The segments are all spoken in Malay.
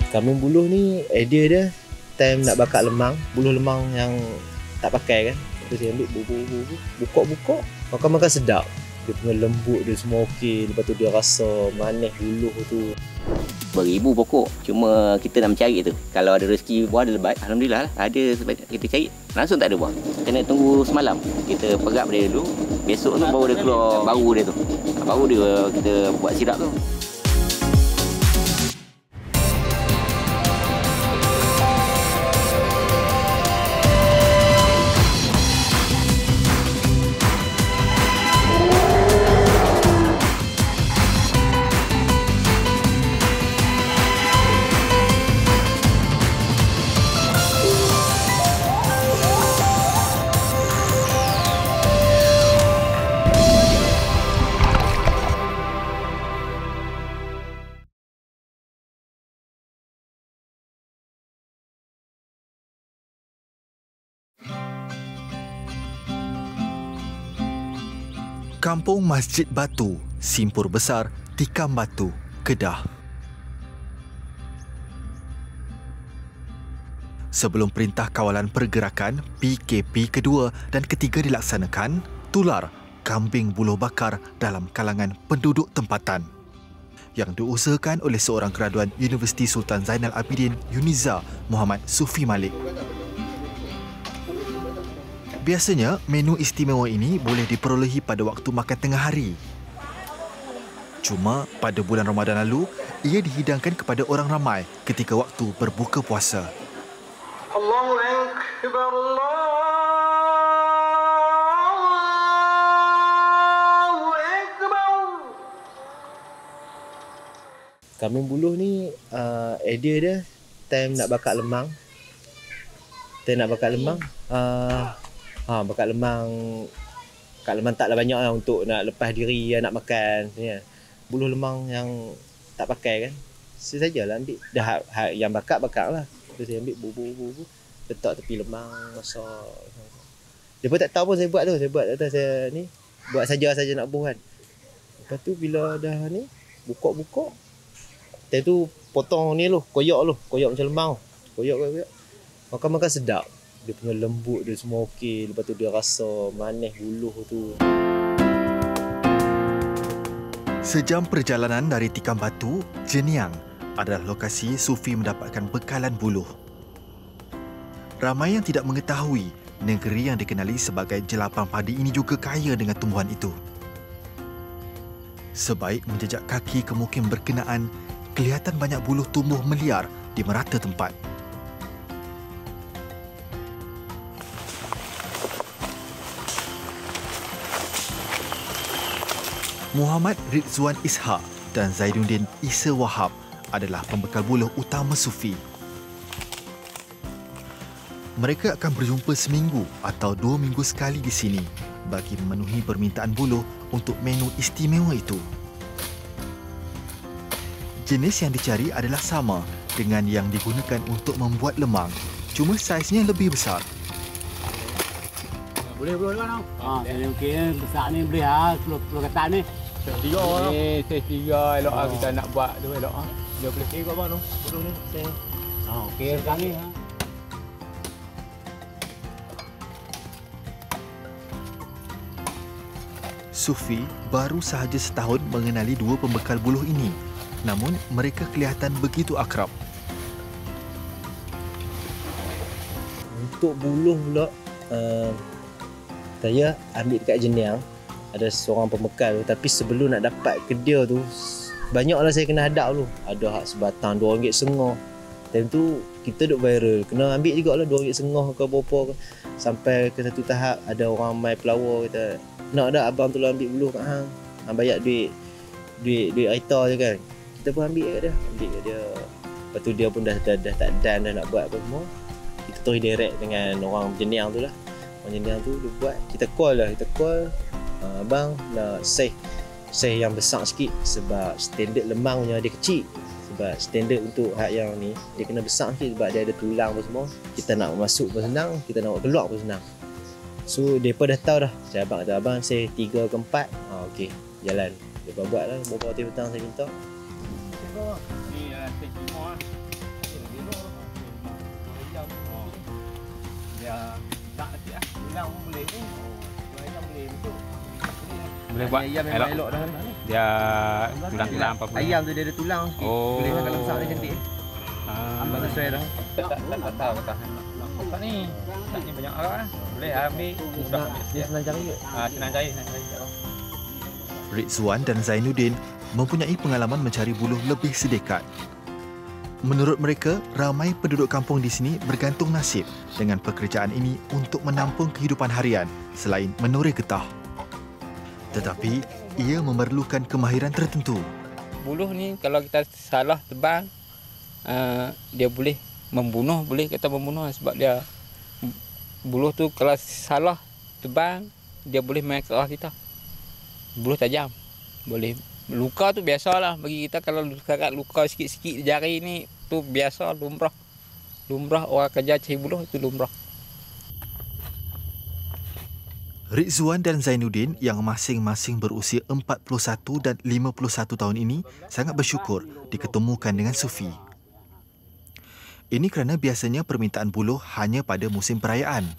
Kambing buluh ni idea dia time nak bakar lemang, buluh lemang yang tak pakai kan. Lepas saya ambil buka, makan sedap. Dia punya lembut dia semua okey, lepas tu dia rasa manis buluh tu. Beribu pokok, cuma kita nak mencari tu. Kalau ada rezeki buah ada lebat, alhamdulillah lah. Ada sebab kita cari, langsung tak ada buah. Kena tunggu semalam. Kita perap dia dulu, besok tu baru dia keluar baru dia tu. Baru dia kita buat sirap tu. Kampung Masjid Batu, Simpur Besar, Tikam Batu, Kedah. Sebelum Perintah Kawalan Pergerakan PKP kedua dan ketiga dilaksanakan, tular kambing buluh bakar dalam kalangan penduduk tempatan yang diusahakan oleh seorang graduan Universiti Sultan Zainal Abidin Uniza Muhammad Sufi Malik. Biasanya, menu istimewa ini boleh diperolehi pada waktu makan tengah hari. Cuma, pada bulan Ramadan lalu, ia dihidangkan kepada orang ramai ketika waktu berbuka puasa. Allahu Akbar, Allahu Akbar. Kambing buluh ni idea dia time nak bakar lemang. Bakar lemang taklah banyak lah untuk nak lepas diri, nak makan. Buluh lemang yang tak pakai kan. Saya sajalah ambil. Dah yang bakar lah. Lepas saya ambil bubur, letak tepi lemang, masak. Dia pun tak tahu pun saya buat tu. Saya buat atas saya ni. Buat saja nak buh kan. Lepas tu bila dah ni, buka. Time tu potong ni koyak macam lemang. Koyak. Makan sedap. Dia punya lembut dia semua okey, lepas tu dia rasa manis buluh tu. Sejam perjalanan dari Tikam Batu, Jeniang adalah lokasi Sufi mendapatkan bekalan buluh. Ramai yang tidak mengetahui negeri yang dikenali sebagai Jelapang Padi ini juga kaya dengan tumbuhan itu. Sebaik menjejak kaki ke mukim berkenaan, kelihatan banyak buluh tumbuh meliar di merata tempat. Muhammad Ridzuan Ishak dan Zaiduddin Isa Wahab adalah pembekal buluh utama Sufi. Mereka akan berjumpa seminggu atau 2 minggu sekali di sini bagi memenuhi permintaan buluh untuk menu istimewa itu. Jenis yang dicari adalah sama dengan yang digunakan untuk membuat lemang, cuma saiznya lebih besar. Boleh kan? Saya mungkin besar ni boleh 10 ketan ni. Tiga orang. Saya tiga elok kita nak buat tu elok Dia boleh kira apa tu? Buluh ni saya. Okey sekarang ni. Sufi baru sahaja setahun mengenali 2 pembekal buluh ini. Namun mereka kelihatan begitu akrab. Untuk buluh pula, saya ambil dekat Jeniang. Ada seorang pembekal tu, tapi sebelum nak dapat ke dia tu, banyaklah saya kena hadap dulu. Ada hak sebatang RM2.5. Time tu kita duk viral, kena ambil jugalah RM2.5 ke berapa ke. Sampai ke satu tahap ada orang mai pelawar kata, "Nak dak abang tolong ambil buluh kat hang. Hang bayar duit aita je kan." Kita pun ambil kat dia. Lepas tu dia pun dah tak dan dah nak buat apa semua. Kita terus direct dengan orang Jeniang tu lah. Orang Jeniang tu dia buat, kita call, abang nak saiz yang besar sikit sebab standard lemangnya dia kecil. Sebab standard untuk hak yang ni dia kena besar sikit sebab dia ada tulang apa semua. Kita nak masuk pun senang, kita nak keluar pun senang. So depa dah tahu dah. Saya abang kata abang saiz 3 ke 4. Okey, jalan. Depa buat lah beberapa hari petang saya minta. Ni saiz 5 lah. boleh buat ayam memang elok dah. Dia tulang-tulang apa pun. Ayam tu dia ada tulang. Oh. Boleh kalau besar dia cantik. Abang sesuai dah. Tak tahu kata. Nampak ni. Tak ni banyak orang lah. Boleh ambil. Mudah. Dia senang cari ke? Senang cari. Rizwan dan Zainuddin mempunyai pengalaman mencari buluh lebih sedekat. Menurut mereka, ramai penduduk kampung di sini bergantung nasib dengan pekerjaan ini untuk menampung kehidupan harian selain menoreh getah. Tetapi, ia memerlukan kemahiran tertentu. Buluh ni kalau kita salah tebang, dia boleh membunuh, boleh kata membunuh sebab dia buluh tu kalau salah tebang, dia boleh main ke arah kita. Buluh tajam. Boleh luka tu biasalah bagi kita kalau luka sikit-sikit di jari ni tu biasa lumrah. Lumrah orang kerja cari buluh itu lumrah. Rizwan dan Zainuddin yang masing-masing berusia 41 dan 51 tahun ini sangat bersyukur diketemukan dengan Sufi. Ini kerana biasanya permintaan buluh hanya pada musim perayaan.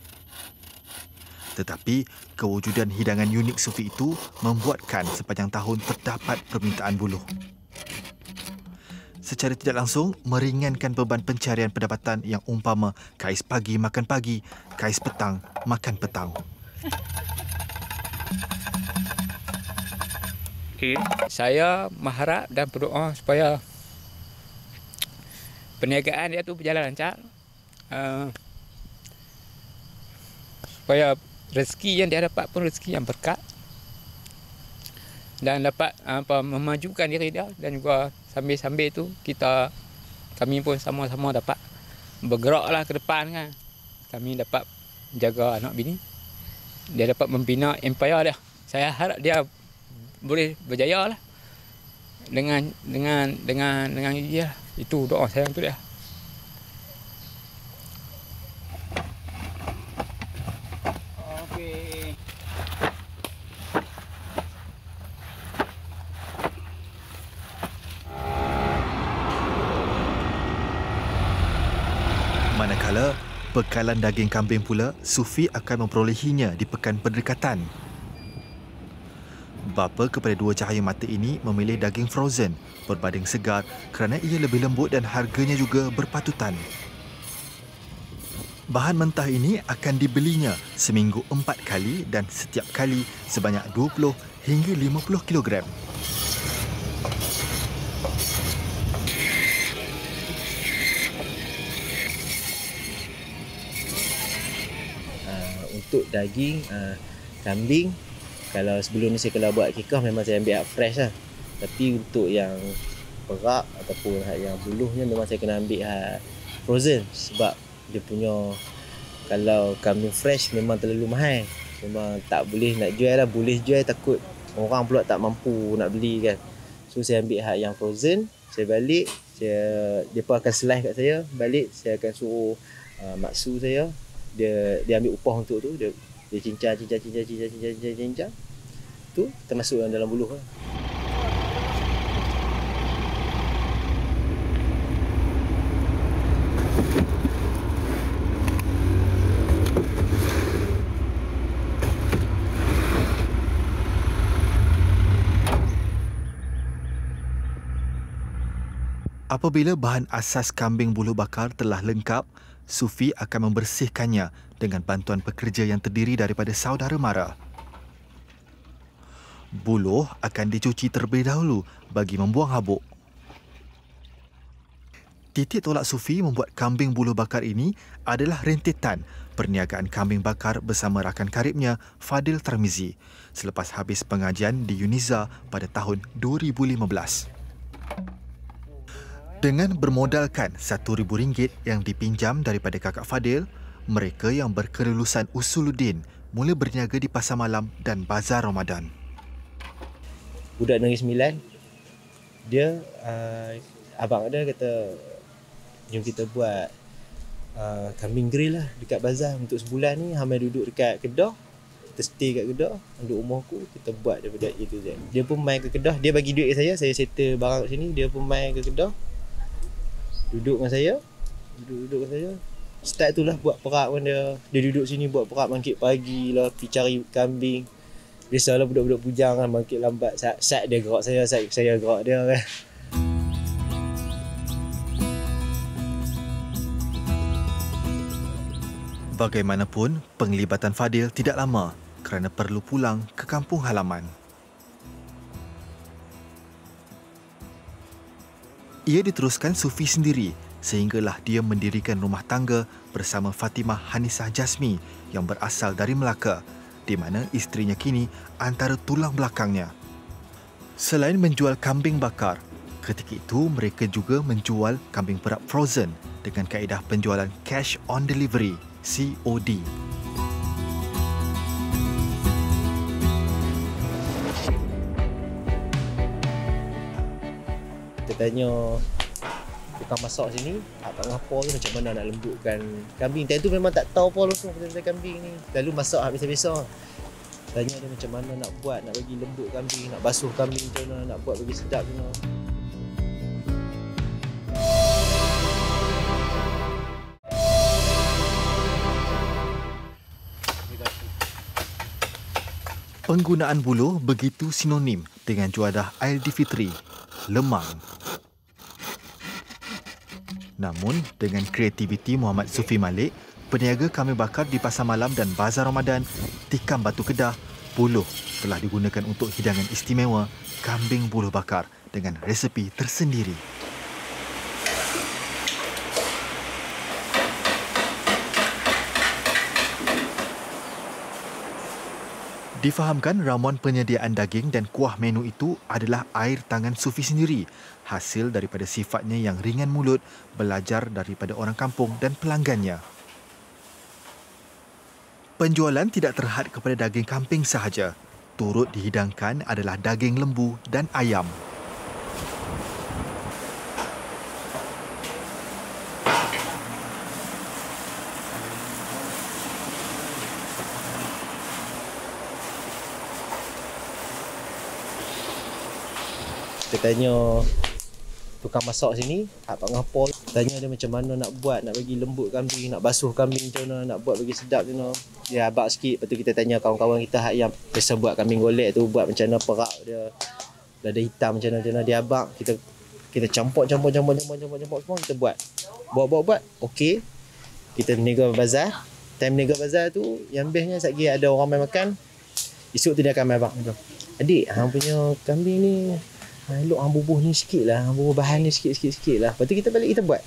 Tetapi, kewujudan hidangan unik Sufi itu membuatkan sepanjang tahun terdapat permintaan buluh. Secara tidak langsung, meringankan beban pencarian pendapatan yang umpama kais pagi makan pagi, kais petang makan petang. Okay. Saya mengharap dan berdoa supaya perniagaan dia tu berjalan lancar. Supaya rezeki yang dia dapat pun rezeki yang berkat. Dan dapat memajukan diri dia dan juga sambil-sambil tu kami pun sama-sama dapat bergeraklah ke depan kan. Kami dapat jaga anak bini. Dia dapat membina empire dia. Saya harap dia boleh berjaya lah dengan dia. Itu doa saya untuk dia. Manakala bekalan daging kambing pula Sufi akan memperolehinya di pekan berdekatan. Bapa kepada dua cahaya mata ini memilih daging frozen berbanding segar kerana ia lebih lembut dan harganya juga berpatutan. Bahan mentah ini akan dibelinya seminggu 4 kali dan setiap kali sebanyak 20 hingga 50 kilogram. Untuk daging kambing, kalau sebelum ni saya kalau buat kikah memang saya ambil fresh lah. Tapi untuk yang perak ataupun yang buluhnya memang saya kena ambil frozen sebab dia punya kalau kambing fresh memang terlalu mahal. Memang tak boleh nak jual lah, boleh jual takut orang pula tak mampu nak beli kan. So saya ambil yang frozen, saya balik, dia pun akan slice kat saya, balik saya akan suruh maksu saya dia ambil upah untuk tu, dia cincang tu termasuk dalam buluh lah. Apabila bahan asas kambing buluh bakar telah lengkap, Sufi akan membersihkannya dengan bantuan pekerja yang terdiri daripada saudara mara. Buluh akan dicuci terlebih dahulu bagi membuang habuk. Titik tolak Sufi membuat kambing buluh bakar ini adalah rentetan perniagaan kambing bakar bersama rakan karibnya Fadil Tarmizi selepas habis pengajian di Uniza pada tahun 2015. Dengan bermodalkan RM1,000 yang dipinjam daripada kakak Fadil, mereka yang berkelulusan Usuluddin mula berniaga di pasar malam dan bazar Ramadan. Budak Negeri Sembilan, dia abang dia kata jom kita buat kambing grill lah dekat bazar untuk sebulan ni. Hamil duduk dekat Kedah, kita stay kat Kedah, duduk rumah aku, kita buat daripada A to Z. Dia pun main ke Kedah, dia bagi duit ke saya settle barang kat sini, dia pun main ke Kedah, duduk dengan saya, duduk dengan saya. Start tu lah buat perak pun dia duduk sini buat perak bangkit pagi lah, pergi cari kambing. Biasalah budak-budak bujang kan bangkit lambat. Sat dia gerak saya, saya gerak dia kan. Bagaimanapun, penglibatan Fadil tidak lama kerana perlu pulang ke kampung halaman. Ia diteruskan Sufi sendiri sehinggalah dia mendirikan rumah tangga bersama Fatimah Hanisah Jasmi yang berasal dari Melaka, di mana isterinya kini antara tulang belakangnya. Selain menjual kambing bakar, ketika itu mereka juga menjual kambing perap frozen dengan kaedah penjualan cash on delivery, COD. Kita tanya tukang masak sini, tak ngapa tu macam mana nak lembutkan kambing. Time tu memang tak tahu apa langsung pasal kambing ni. Lalu masak habis-habis. Tanya dia macam mana nak buat, nak bagi lembut kambing, nak basuh kambing macam mana, nak buat bagi sedap macam mana. Penggunaan buluh begitu sinonim dengan juadah Aidilfitri, lemang. Namun, dengan kreativiti Muhammad Sufi Malik, peniaga kambing bakar di Pasar Malam dan Bazar Ramadan, tikam Batu Kedah, buluh telah digunakan untuk hidangan istimewa kambing buluh bakar dengan resepi tersendiri. Difahamkan ramuan penyediaan daging dan kuah menu itu adalah air tangan Sufi sendiri, hasil daripada sifatnya yang ringan mulut, belajar daripada orang kampung dan pelanggannya. Penjualan tidak terhad kepada daging kambing sahaja. Turut dihidangkan adalah daging lembu dan ayam. Kita tanya tukang masak sini, tak ngapa. Tanya dia macam mana nak buat, nak bagi lembut kambing, nak basuh kambing macam mana, nak buat bagi sedap macam mana. Dia abak sikit, lepas tu kita tanya kawan-kawan kita hak yang biasa buat kambing golek tu, buat macam mana perak dia, lada hitam macam mana. Dia abak, kita campur semua kita buat. Buat, okey. Kita berniaga bazar. Time berniaga bazar tu, yang bestnya sekali ada orang main makan, esok tu dia akan main abang. Adik, hang punya kambing ni elok hang bubuh ni sikit lah, hang bubuh bahan ni sikit lah. Lepas tu kita balik kita buat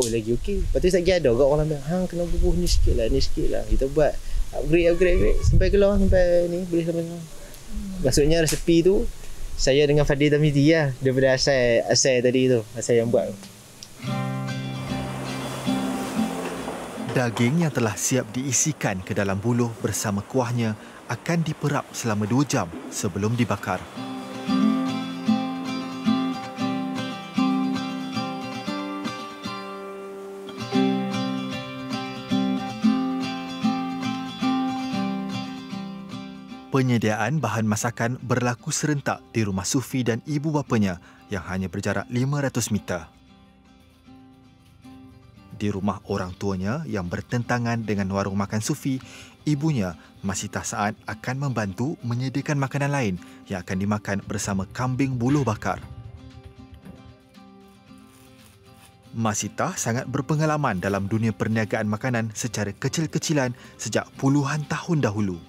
lagi okey. Lepas tu sekali ada orang bilang hang kena bubuh ni sikit lah. Kita buat upgrade sampai keluar sampai ni boleh sampai ni. Maksudnya resepi tu saya dengan Fadil Tamiti lah, daripada asal tadi tu, asal yang buat tu. Daging yang telah siap diisikan ke dalam buluh bersama kuahnya akan diperap selama 2 jam sebelum dibakar. Penyediaan bahan masakan berlaku serentak di rumah Sufi dan ibu bapanya yang hanya berjarak 500 meter. Di rumah orang tuanya yang bertentangan dengan warung makan Sufi, ibunya, Masitah Saad, akan membantu menyediakan makanan lain yang akan dimakan bersama kambing buluh bakar. Masitah sangat berpengalaman dalam dunia perniagaan makanan secara kecil-kecilan sejak puluhan tahun dahulu.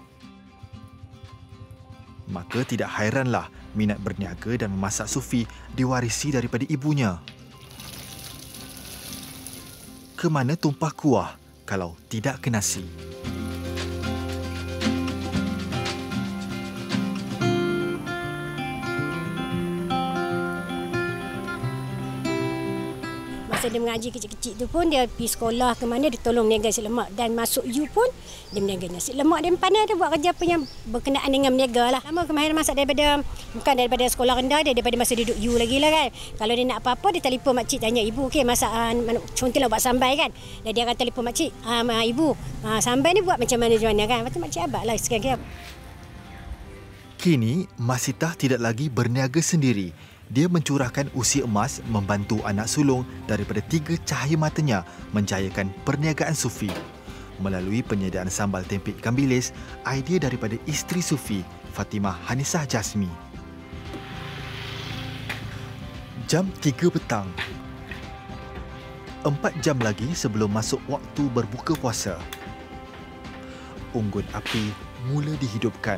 Maka tidak hairanlah minat berniaga dan memasak Sufi diwarisi daripada ibunya. Ke mana tumpah kuah kalau tidak ke nasi? Masa dia mengaji kecil-kecil tu pun dia pergi sekolah ke mana dia tolong meniaga nasi lemak, dan masuk U pun dia meniaga nasi lemak. Dia pandai, dia buat kerja apa yang berkenaan dengan meniaga lah. Lama kemahiran masak bukan daripada sekolah rendah dia, daripada masa duduk U lagi lah kan. Kalau dia nak apa-apa dia telefon makcik tanya ibu, okey masak contohlah buat sambai kan. Dan dia akan telefon makcik, ibu sambai ni buat macam mana kan. Lepas tu makcik abak lah sekarang. Kini Masitah tidak lagi berniaga sendiri. Dia mencurahkan usia emas membantu anak sulung daripada 3 cahaya matanya menjayakan perniagaan Sufi. Melalui penyediaan sambal tempeh ikan bilis, idea daripada isteri Sufi Fatimah Hanisah Jasmi. Jam 3 petang. 4 jam lagi sebelum masuk waktu berbuka puasa. Unggun api mula dihidupkan.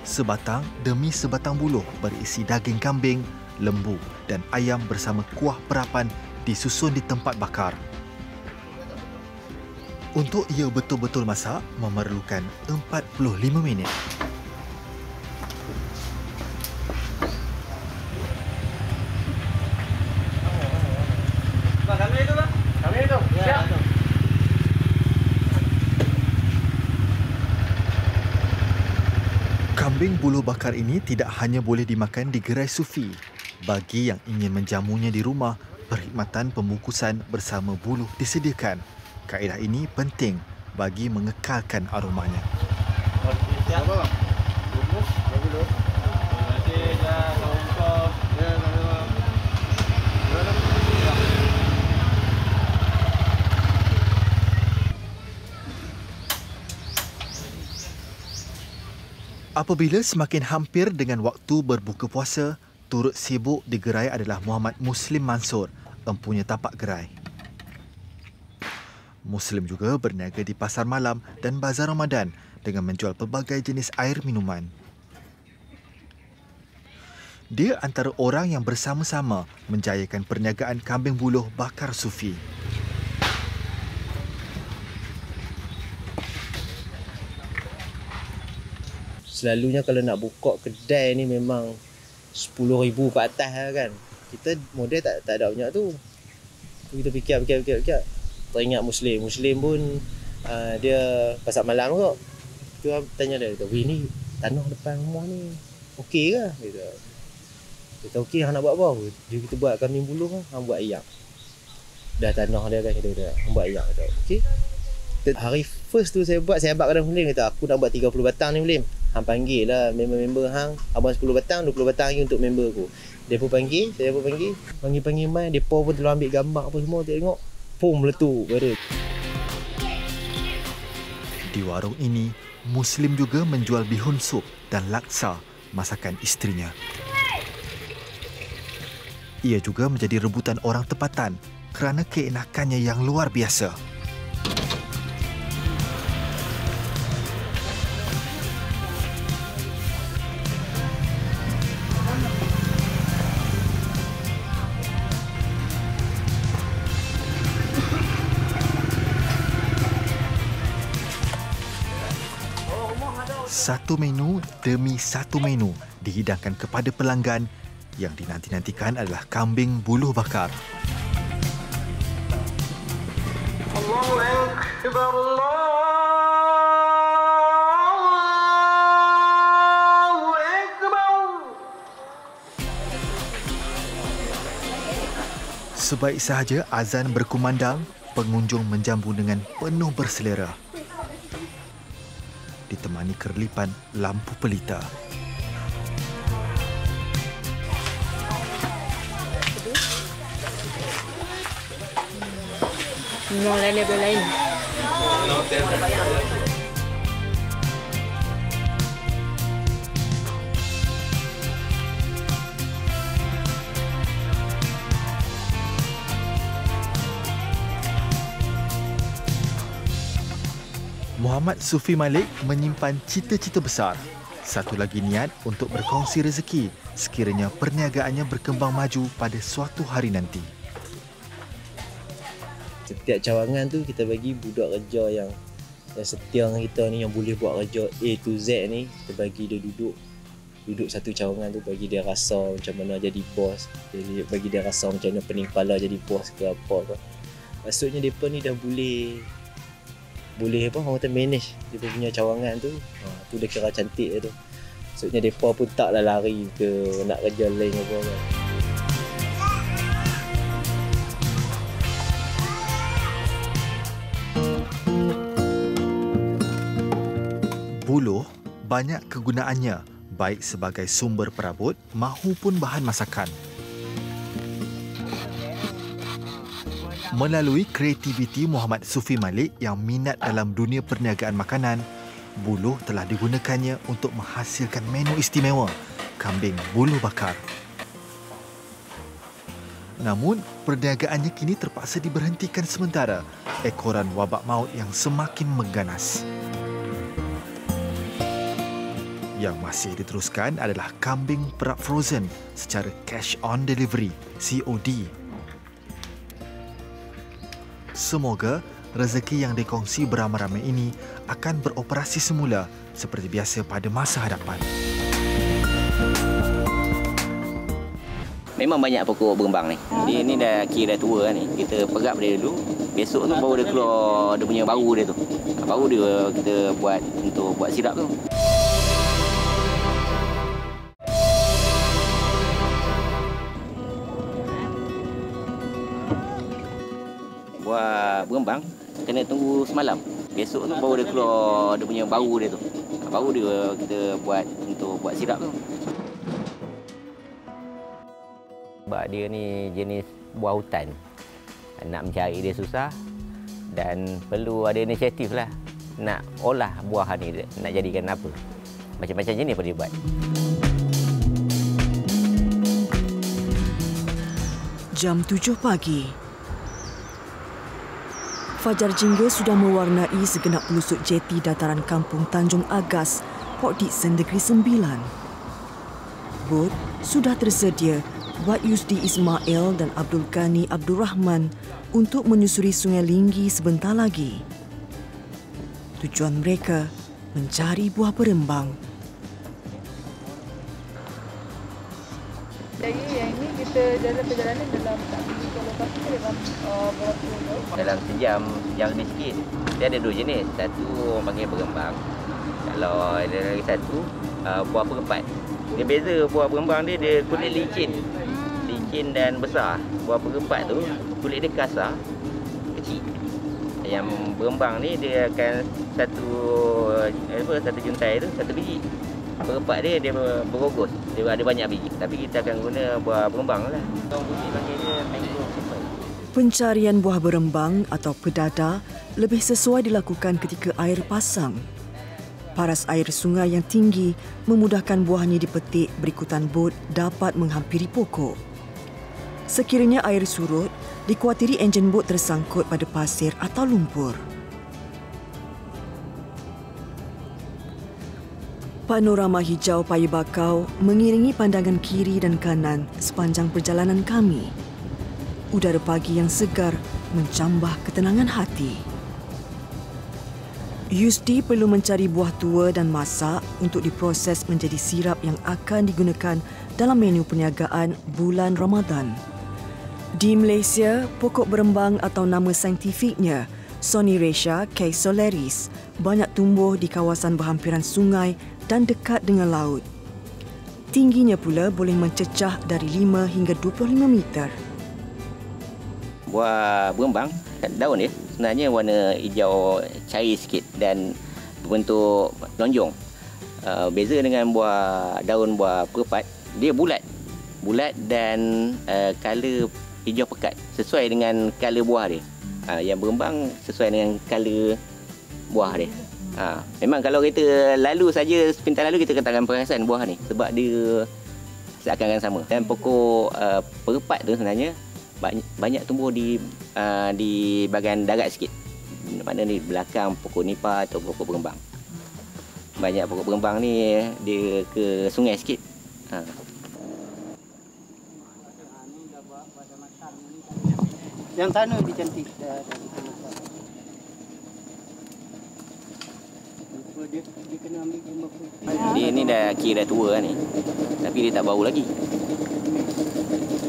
Sebatang demi sebatang buluh berisi daging kambing, lembu dan ayam bersama kuah perapan disusun di tempat bakar. Untuk ia betul-betul masak memerlukan 45 minit. Kambing buluh bakar ini tidak hanya boleh dimakan di gerai sufi. Bagi yang ingin menjamunya di rumah, perkhidmatan pembungkusan bersama buluh disediakan. Kaedah ini penting bagi mengekalkan aromanya. Apabila semakin hampir dengan waktu berbuka puasa, turut sibuk di gerai adalah Muhammad Muslim Mansur, empunya tapak gerai. Muslim juga berniaga di pasar malam dan bazar Ramadan dengan menjual pelbagai jenis air minuman. Dia antara orang yang bersama-sama menjayakan perniagaan kambing buluh bakar sufi. Selalunya kalau nak buka kedai ni memang 10,000 ke atas lah kan. Kita modal tak ada banyak tu. Kita fikir. Teringat Muslim pun dia pasar malam kot. Kita tanya dia, "Weh ni tanah depan rumah ni okey ke?" Kita okey, hang nak buat apa? Dia kita buat kambing buluh kan, hang buat ayam. Dah tanah dia kan, kita hang buat ayam. Kata okey. Hari first tu saya buat, saya abang kadang Muslim kata, "Aku nak buat 30 batang ni Muslim. Hang panggil lah member-member hang, abang 10 batang, 20 batang lagi untuk member aku." Dia pun panggil, saya pun panggil. Panggil main, depa pun telah ambil gambar apa semua, tengok. Pum meletup baru. Di warung ini, Muslim juga menjual bihun sup dan laksa, masakan isterinya. Ia juga menjadi rebutan orang tempatan kerana keenakannya yang luar biasa. Satu menu demi satu menu dihidangkan kepada pelanggan. Yang dinanti-nantikan adalah kambing buluh bakar. Allahu Akbar, Allahu Akbar. Sebaik sahaja azan berkumandang, pengunjung menjamu dengan penuh berselera. Ditemani kerlipan lampu pelita. Lain. Muhammad Sufi Malik menyimpan cita-cita besar. Satu lagi niat untuk berkongsi rezeki sekiranya perniagaannya berkembang maju pada suatu hari nanti. Setiap cawangan tu kita bagi budak kerja yang setia dengan kita ni, yang boleh buat kerja A to Z ni, kita bagi dia duduk satu cawangan tu, bagi dia rasa macam mana jadi bos, bagi dia rasa macam mana pening kepala jadi bos ke apa ke. Maksudnya mereka ni dah boleh apa orang kata manage dia punya cawangan tu. Tu dah kira cantik tu. Maksudnya mereka pun taklah lari ke nak kerja lain apa kan. Buluh banyak kegunaannya, baik sebagai sumber perabot mahupun bahan masakan. Melalui kreativiti Muhammad Sufi Malik yang minat dalam dunia perniagaan makanan, buluh telah digunakannya untuk menghasilkan menu istimewa kambing buluh bakar. Namun, perniagaannya kini terpaksa diberhentikan sementara ekoran wabak maut yang semakin mengganas. Yang masih diteruskan adalah kambing perap frozen secara cash on delivery, COD. Semoga rezeki yang dikongsi beramai-ramai ini akan beroperasi semula seperti biasa pada masa hadapan. Memang banyak pokok berembang ni. Dia ni dah kira dah tua ni. Kita perap dia dulu. Besok tu baru dia keluar dia punya bau dia tu. Baru dia kita buat untuk buat sirap tu. Buat berembang kena tunggu semalam. Besok tu baru dia keluar dia punya bau dia tu. Baru dia kita buat untuk buat sirap tu. Sebab dia ni jenis buah hutan. Nak mencari dia susah dan perlu ada inisiatif lah. Nak olah buah ni, nak jadikan apa. Macam-macam jenis boleh buat. Jam 7 pagi. Fajar jingga sudah mewarnai segenap pelusuk jeti dataran kampung Tanjung Agas, Port Dickson Negeri Sembilan. Bot sudah tersedia buat Yusdi Ismail dan Abdul Ghani Abdul Rahman untuk menyusuri Sungai Linggi sebentar lagi. Tujuan mereka mencari buah berembang. Jadi yang ini kita jalan perjalanan dalam lokasi dalam berapa jam? Dalam sejam lebih sikit. Dia ada dua jenis. Satu orang panggil berembang. Kalau ada lagi satu buah perempat. Dia beza buah berembang dia kulit licin. Licin dan besar. Buah perempat tu kulit dia kasar, kecil. Yang berembang ni dia akan satu juntai tu satu biji. Perempat dia berogos. Dia ada banyak biji. Tapi kita akan guna buah berembang lah. Orang Bugis panggil dia mango apple. Pencarian buah berembang atau pedada lebih sesuai dilakukan ketika air pasang. Paras air sungai yang tinggi memudahkan buahnya dipetik berikutan bot dapat menghampiri pokok. Sekiranya air surut, dikuatiri enjin bot tersangkut pada pasir atau lumpur. Panorama hijau payu bakau mengiringi pandangan kiri dan kanan sepanjang perjalanan kami. Udara pagi yang segar mencambah ketenangan hati. Yusdi perlu mencari buah tua dan masak untuk diproses menjadi sirap yang akan digunakan dalam menu perniagaan bulan Ramadan. Di Malaysia, pokok berembang atau nama saintifiknya Soneraceae caesolaris banyak tumbuh di kawasan berhampiran sungai dan dekat dengan laut. Tingginya pula boleh mencecah dari 5 hingga 25 meter. Buah berembang, daun dia sebenarnya warna hijau cair sikit dan berbentuk lonjong. Beza dengan daun buah perempat, dia bulat dan color hijau pekat sesuai dengan color buah dia. Yang berembang sesuai dengan color buah dia. Memang kalau kita lalu saja sepintas lalu kita katakan perasan buah ni sebab dia seakan-akan sama. Dan pokok perempat tu sebenarnya banyak tumbuh di bahagian darat sikit. Mana ni belakang pokok nipah atau pokok berembang. Banyak pokok berembang ni dia ke sungai sikit. Yang tanah lebih cantik. Dia kena ambil 50. Dia ni dah kira dah tua ni. Tapi dia tak bau lagi.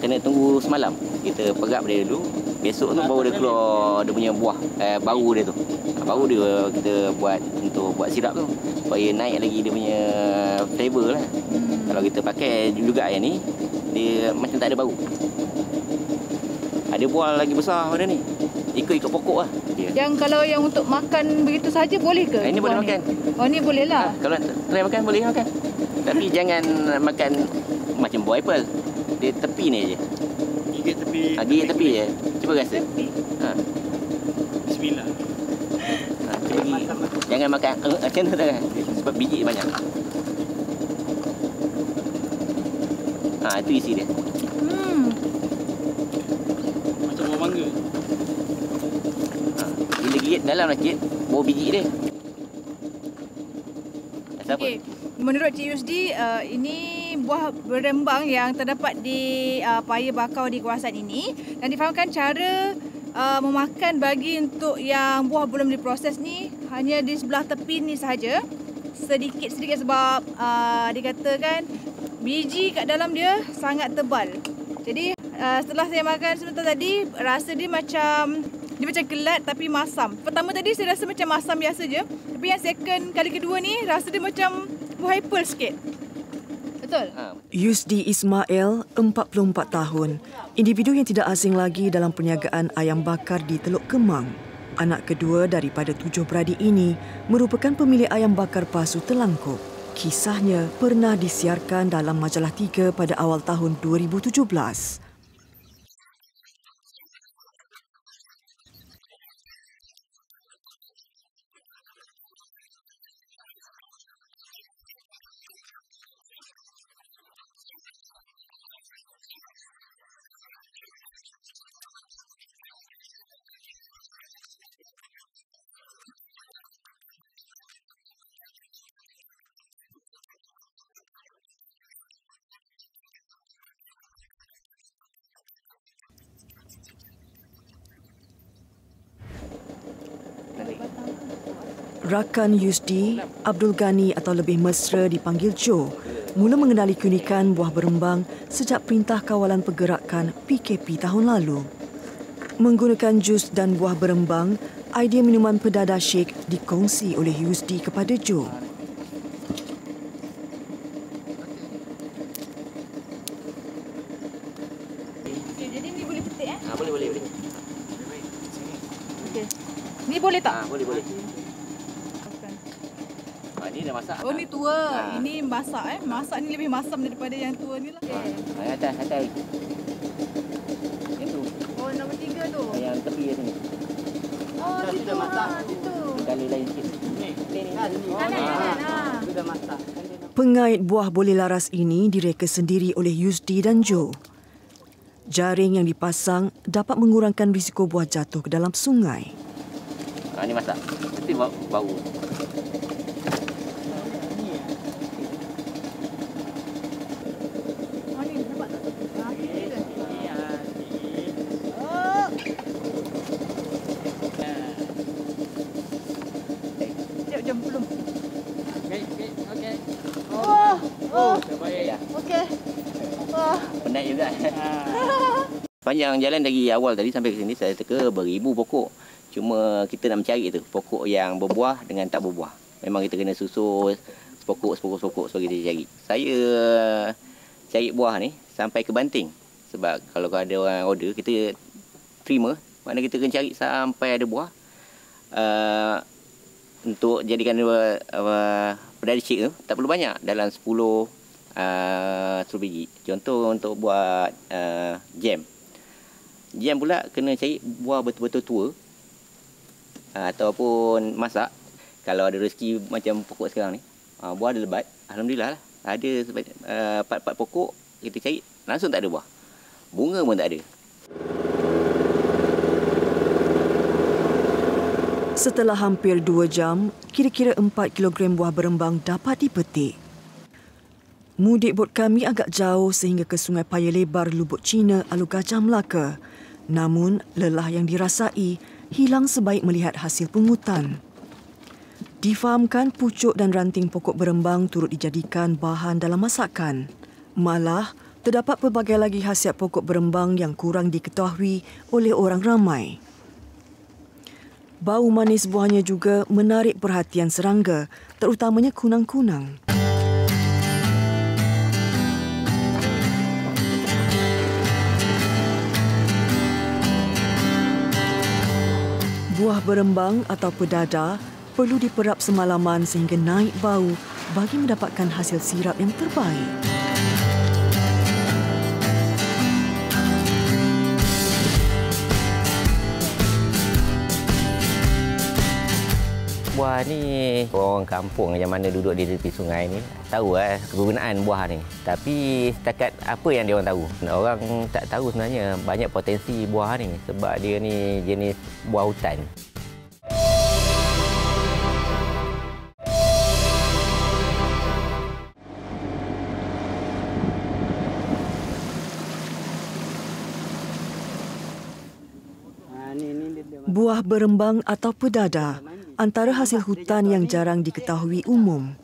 Kena tunggu semalam. Kita perap dia dulu. Besok tu baru dia keluar dia punya buah, bau dia tu. Baru dia kita buat untuk buat sirap tu. Supaya naik lagi dia punya flavor lah. Kalau kita pakai juga yang ni, dia macam tak ada bau. Ada buah lagi besar pada ni. Ikut pokok lah. Yang kalau yang untuk makan begitu saja boleh ke? Ini boleh makan. Oh, ni boleh lah. Kalau try makan boleh makan. Tapi jangan makan macam buah apple. Dia tepi ni je. Gigit tepi. Gigit tepi je. Cuba rasa. Bismillah. Cuba Jangan makan macam tu kan. Sebab biji banyak. Itu isi dia. Macam buah mangga. Bila gigit dalam lah sikit, bau biji dia. Okey. Menurut Cik Yusdi, ini buah berembang yang terdapat di paya bakau di kawasan ini, dan difahamkan cara memakan bagi untuk yang buah belum diproses ni hanya di sebelah tepi ni sahaja. Sedikit-sedikit sebab dikatakan biji kat dalam dia sangat tebal. Jadi setelah saya makan sebentar tadi, rasa dia macam kelat tapi masam. Pertama tadi saya rasa macam masam biasa je. Tapi yang second kali kedua ni rasa dia macam buah apple sikit. Betul? Yusdi Ismail, 44 tahun, individu yang tidak asing lagi dalam perniagaan ayam bakar di Teluk Kemang. Anak kedua daripada 7 beradik ini merupakan pemilik ayam bakar Pasu Telangkop. Kisahnya pernah disiarkan dalam Majalah 3 pada awal tahun 2017. Rakan Yusdi, Abdul Ghani atau lebih mesra dipanggil Joe, mula mengenali keunikan buah berembang sejak Perintah Kawalan Pergerakan PKP tahun lalu. Menggunakan jus dan buah berembang, idea minuman pedada shake dikongsi oleh Yusdi kepada Joe. Okay, jadi ni boleh petik Boleh. Okey. Ni boleh tak? Boleh. Ni dah masak. Oh, ni tua. Ini masak Masak ni lebih masam daripada yang tua ni lah. Atas. Itu. Oh, nombor 3 tu. Yang tepi je sini. Oh, situ dah masak. Situ. Kali lain sikit. Kanan. Sudah masak. Pengait buah boleh laras ini direka sendiri oleh Yusdi dan Joe. Jaring yang dipasang dapat mengurangkan risiko buah jatuh ke dalam sungai. Ni masak. Mesti bau. Jom belum. Okey. Okey. Penat juga. Panjang jalan dari awal tadi sampai ke sini saya teka beribu pokok. Cuma kita nak mencari tu pokok yang berbuah dengan tak berbuah. Memang kita kena susun pokok sebagi kita cari. Saya cari buah ni sampai ke Banting. Sebab kalau ada orang order kita terima. Mana kita kena cari sampai ada buah. Untuk jadikan pedada shake tu tak perlu banyak, dalam 10 biji. Contoh untuk buat jam. Jam pula kena cari buah betul-betul tua ataupun masak. Kalau ada rezeki macam pokok sekarang ni, buah ada lebat, alhamdulillah lah. Ada part-part pokok kita cari langsung tak ada buah. Bunga pun tak ada. Setelah hampir 2 jam, kira-kira 4 kilogram buah berembang dapat dipetik. Mudik bot kami agak jauh sehingga ke Sungai Paya Lebar, Lubuk Cina, Alu Gajah, Melaka. Namun, lelah yang dirasai hilang sebaik melihat hasil pungutan. Difahamkan pucuk dan ranting pokok berembang turut dijadikan bahan dalam masakan. Malah, terdapat pelbagai lagi khasiat pokok berembang yang kurang diketahui oleh orang ramai. Bau manis buahnya juga menarik perhatian serangga, terutamanya kunang-kunang. Buah berembang atau pedada perlu diperap semalaman sehingga naik bau bagi mendapatkan hasil sirap yang terbaik. buah ni orang kampung yang mana duduk di tepi sungai ni tahu kegunaan buah ni. Tapi setakat apa yang dia orang tahu. Orang tak tahu sebenarnya banyak potensi buah ni sebab dia ni jenis buah hutan. Buah berembang atau pedada antara hasil hutan yang jarang diketahui umum.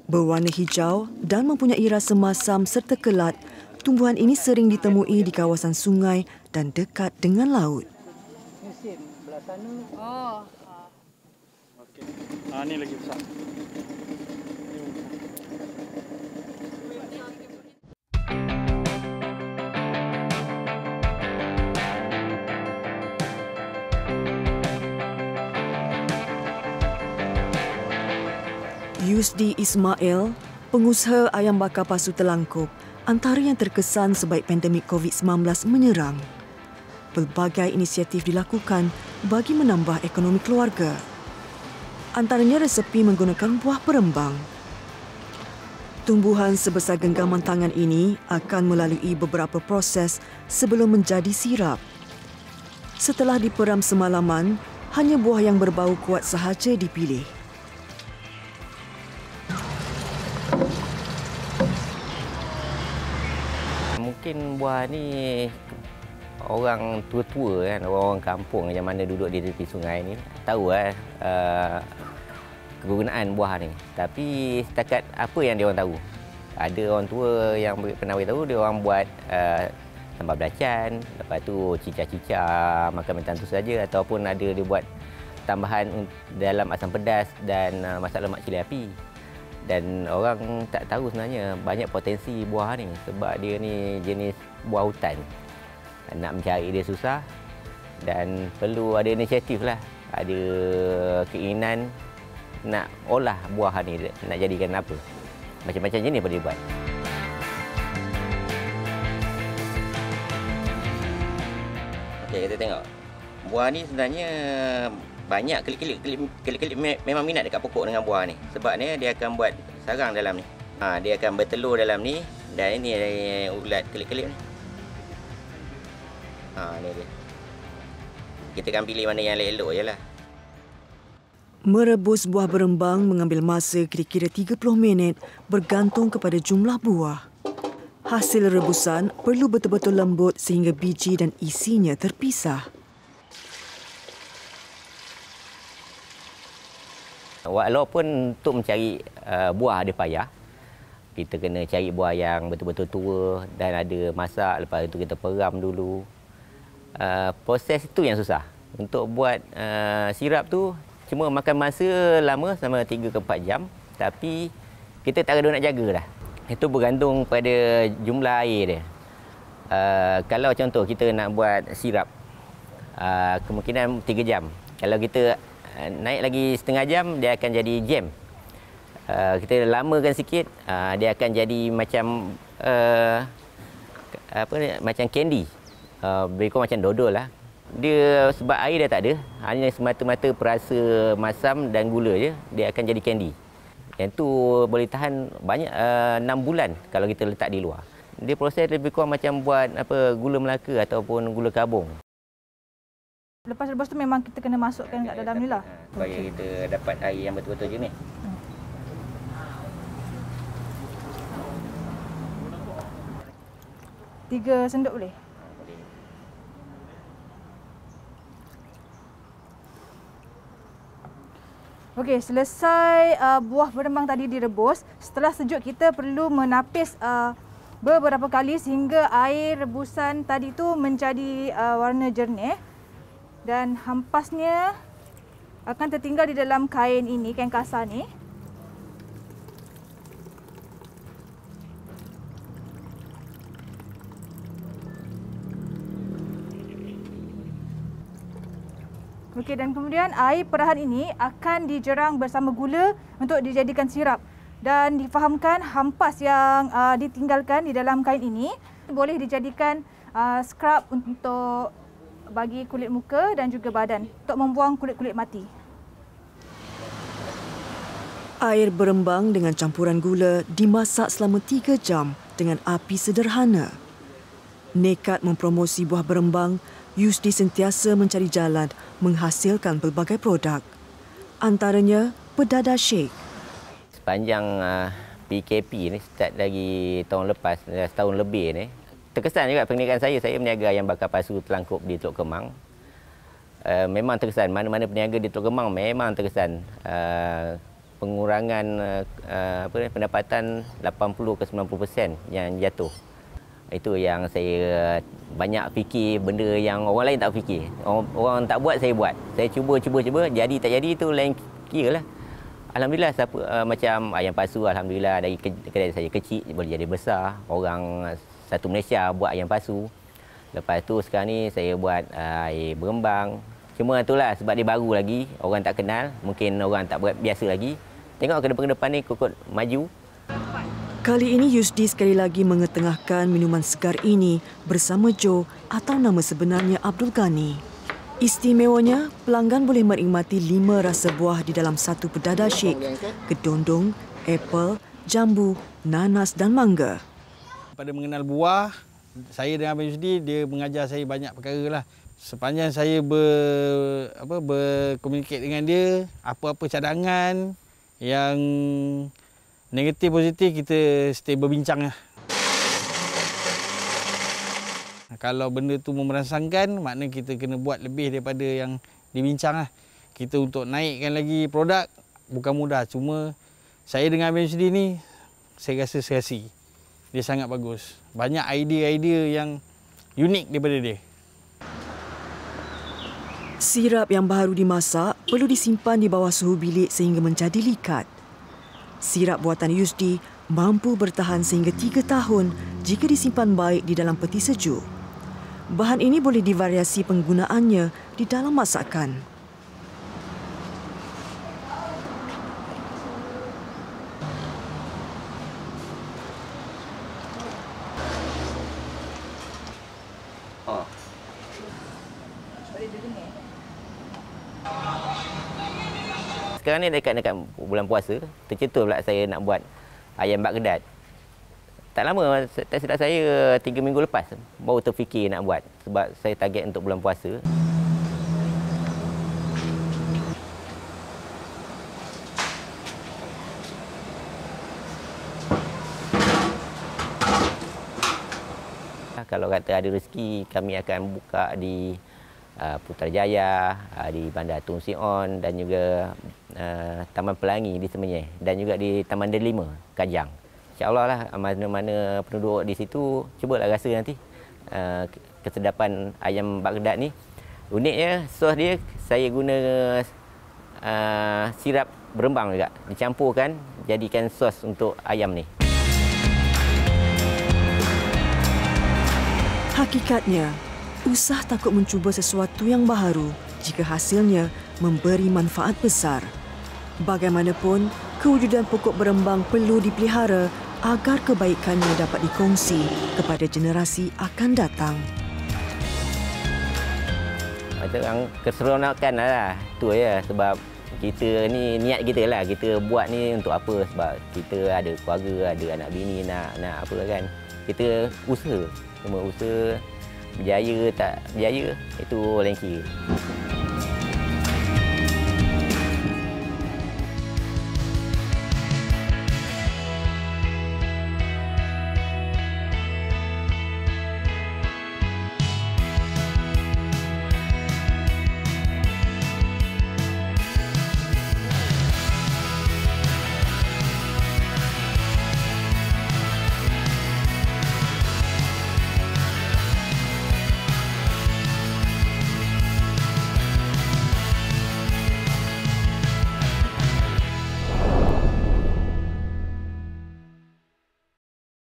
Berwarna hijau dan mempunyai rasa masam serta kelat, tumbuhan ini sering ditemui di kawasan sungai dan dekat dengan laut. Ini lagi besar. Yusdi Ismail, pengusaha ayam bakar Pasu Telangkup, antara yang terkesan sebaik pandemik COVID-19 menyerang. Pelbagai inisiatif dilakukan bagi menambah ekonomi keluarga. Antaranya resepi menggunakan buah berembang. Tumbuhan sebesar genggaman tangan ini akan melalui beberapa proses sebelum menjadi sirap. Setelah diperam semalaman, hanya buah yang berbau kuat sahaja dipilih. Mungkin buah ni orang tua-tua kan, orang kampung yang mana duduk di tepi sungai ni tahu kegunaan buah ni. Tapi setakat apa yang dia orang tahu. Ada orang tua yang pernah beritahu dia orang buat sambal belacan, lepas tu cicah-cicah makan macam tu saja, ataupun ada dia buat tambahan dalam asam pedas dan masak lemak cili api. Dan orang tak tahu sebenarnya banyak potensi buah ni sebab dia ni jenis buah hutan. Nak mencari dia susah dan perlu ada inisiatif lah. Ada keinginan nak olah buah ni, nak jadikan apa. Macam-macam jenis boleh buat. Okey, kita tengok. Buah ni sebenarnya banyak kelip-kelip memang minat dekat pokok dengan buah ni. Sebab ni dia akan buat sarang dalam ni. Dia akan bertelur dalam ni dan ini ulat kelip-kelip ni. Ni dia. Kita akan pilih mana yang elok-elok jelah. Merebus buah berembang mengambil masa kira-kira 30 minit bergantung kepada jumlah buah. Hasil rebusan perlu betul-betul lembut sehingga biji dan isinya terpisah. Walaupun untuk mencari buah ada payah, kita kena cari buah yang betul-betul tua dan ada masak, lepas itu kita peram dulu. Proses itu yang susah. Untuk buat sirap tu cuma makan masa lama selama 3 ke 4 jam, tapi kita tak ada nak jaga dah. Itu bergantung pada jumlah air dia. Kalau contoh kita nak buat sirap, kemungkinan 3 jam. Kalau kita naik lagi setengah jam, dia akan jadi jam. Kita lamakan sikit, dia akan jadi macam macam candy. Lebih kurang macam dodol lah. Dia sebab air dah tak ada, hanya semata-mata perasa masam dan gula je, dia akan jadi candy. Yang tu boleh tahan banyak 6 bulan kalau kita letak di luar. Dia proses lebih kurang macam buat gula Melaka ataupun gula kabung. Lepas rebus tu memang kita kena masukkan kat dalam ni lah. Supaya kita dapat air yang betul-betul jernih. Tiga sendok boleh? Okey, selesai buah berembang tadi direbus. Setelah sejuk kita perlu menapis beberapa kali sehingga air rebusan tadi tu menjadi warna jernih. Dan hampasnya akan tertinggal di dalam kain ini, kain kasar ni. Okey, dan kemudian air perahan ini akan dijerang bersama gula untuk dijadikan sirap. Dan difahamkan hampas yang ditinggalkan di dalam kain ini boleh dijadikan scrub untuk bagi kulit muka dan juga badan untuk membuang kulit-kulit mati. Air berembang dengan campuran gula dimasak selama 3 jam dengan api sederhana. Nekat mempromosi buah berembang, Yusdi sentiasa mencari jalan menghasilkan pelbagai produk. Antaranya pedada shake. Sepanjang PKP ni, start lagi tahun lepas, setahun lebih ni, terkesan juga perniagaan saya berniaga ayam bakar pasu telangkup di Teluk Kemang. Memang terkesan, mana-mana peniaga di Teluk Kemang memang terkesan. Pengurangan pendapatan 80 ke 90% yang jatuh. Itu yang saya banyak fikir, benda yang orang lain tak fikir. Orang tak buat, saya buat. Saya cuba, jadi tak jadi itu lain kira lah. Alhamdulillah, macam ayam pasu, alhamdulillah dari kedai saya kecil boleh jadi besar. Orang satu Malaysia buat ayam pasu. Lepas tu sekarang ni saya buat air berembang. Cuma itulah sebab dia baru lagi, orang tak kenal, mungkin orang tak buat biasa lagi. Tengok ke depan ni kokot maju. Kali ini Yusdi sekali lagi mengetengahkan minuman segar ini bersama Joe atau nama sebenarnya Abdul Ghani. Istimewanya, pelanggan boleh menikmati 5 rasa buah di dalam satu pedada shake, kedondong, apple, jambu, nanas dan mangga. Pada mengenal buah, saya dengan Abang Yusdi, dia mengajar saya banyak perkara lah. Sepanjang saya berkomunikasi dengan dia, apa-apa cadangan yang negatif positif kita stay berbincang lah. Kalau benda tu memerangsangkan, maknanya kita kena buat lebih daripada yang dibincang lah. Kita untuk naikkan lagi produk bukan mudah. Cuma saya dengan Abang Yusdi ni, saya rasa serasi. Dia sangat bagus. Banyak idea-idea yang unik daripada dia. Sirap yang baru dimasak perlu disimpan di bawah suhu bilik sehingga menjadi likat. Sirap buatan Yusdi mampu bertahan sehingga 3 tahun jika disimpan baik di dalam peti sejuk. Bahan ini boleh divariasi penggunaannya di dalam masakan. Sekarang ni dekat bulan puasa, tercetus pula saya nak buat ayam Baghdad. Tak lama, tak silap saya 3 minggu lepas baru terfikir nak buat sebab saya target untuk bulan puasa. Kalau kata ada rezeki, kami akan buka di Putrajaya, di Bandar Tun Sion dan juga Taman Pelangi di Semenyih dan juga di Taman Delima, Kajang. InsyaAllah lah mana-mana penduduk di situ, cubalah rasa nanti kesedapan ayam Baghdad ni. Uniknya sos dia saya guna sirap berembang juga, dicampurkan jadikan sos untuk ayam ni. Hakikatnya, usah takut mencuba sesuatu yang baharu jika hasilnya memberi manfaat besar. Bagaimanapun, kewujudan pokok berembang perlu dipelihara agar kebaikannya dapat dikongsi kepada generasi akan datang. Macam keseronokan lah. Tu ya, sebab kita ni niat kita lah. Kita buat ni untuk apa? Sebab kita ada keluarga, ada anak bini nak apa kan. Kita usaha. Cuma usaha berjaya tak berjaya, itu lain kira.